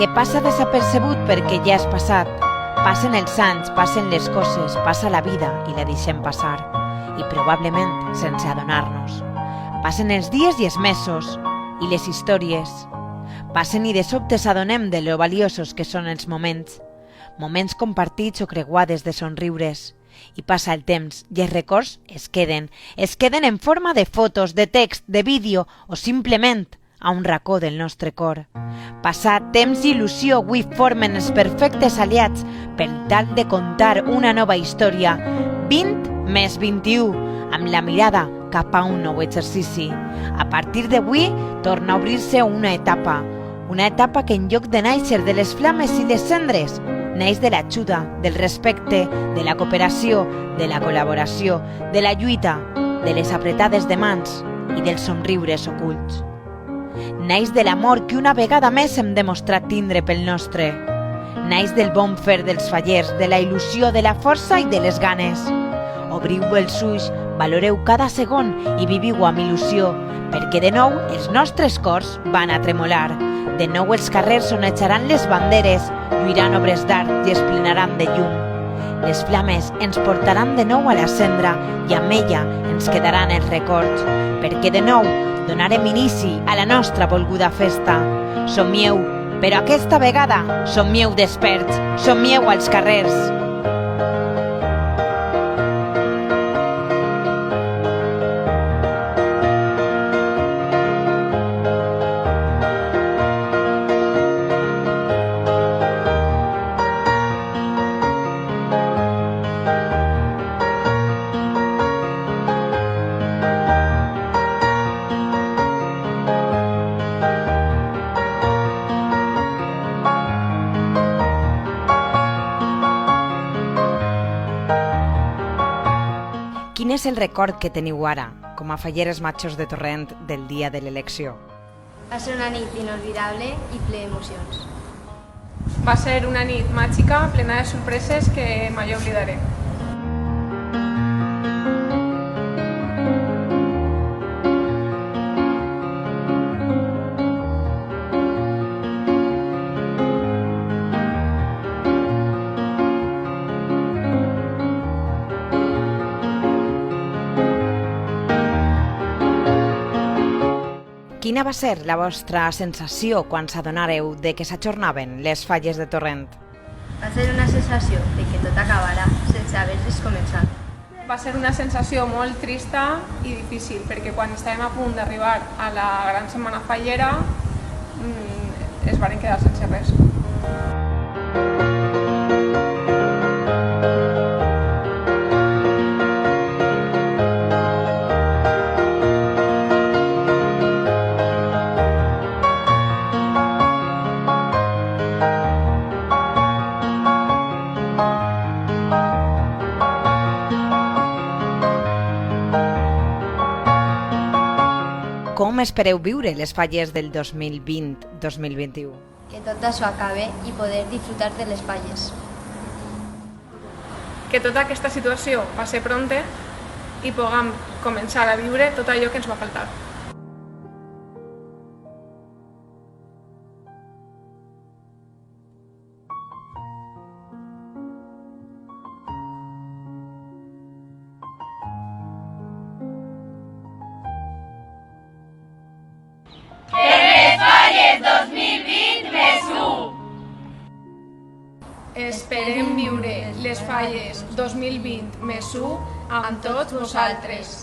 que passa desapercebut perquè ja és passat. Passen els anys, passen les coses, passa la vida i la deixem passar. I probablement sense adonar-nos. Passen els dies i els mesos, i les històries. Passen i de sobte s'adonem de lo valiosos que són els moments. Moments compartits o creuades de somriures. I passa el temps i els records es queden en forma de fotos, de text, de vídeo o simplement a un racó del nostre cor. Passat temps i il·lusió avui formen els perfectes aliats per tal de contar una nova història. 20 més 21, amb la mirada cap a un nou exercici. A partir d'avui torna a obrir-se una etapa que en lloc de néixer de les flames i les cendres, neix de l'ajuda, del respecte, de la cooperació, de la col·laboració, de la lluita, de les apretades de mans i dels somriures ocults. Neix de l'amor que una vegada més hem demostrat tindre pel nostre. Neix del bon fer dels fallers, de la il·lusió, de la força i de les ganes. Obriu els ulls, valoreu cada segon i viviu amb il·lusió, perquè de nou els nostres cors van a tremolar. De nou els carrers sonejaran les banderes, lluiran obres d'art i es plenaran de llum. Les flames ens portaran de nou a la cendra i amb ella ens quedaran els records, perquè de nou donarem inici a la nostra volguda festa. Somieu, però aquesta vegada somieu desperts, somieu als carrers. Quin és el record que teniu ara, com a falleres matxos de Torrent, del dia de l'elecció? Va ser una nit inolvidable i ple d'emocions. Va ser una nit màgica, plena de sorpreses que mai oblidaré. Quina va ser la vostra sensació quan s'adonàreu de que s'ajornaven les falles de Torrent? Va ser una sensació de que tot acabarà sense haver-les començat. Va ser una sensació molt trista i difícil, perquè quan estàvem a punt d'arribar a la gran setmana fallera es varen quedar sense res. Com espereu viure les falles del 2020-2021? Que tot això acabe i poder disfrutar de les falles. Que tota aquesta situació passi pronte i puguem començar a viure tot allò que ens va faltar. Esperem viure les falles 2020+1 amb tots vosaltres.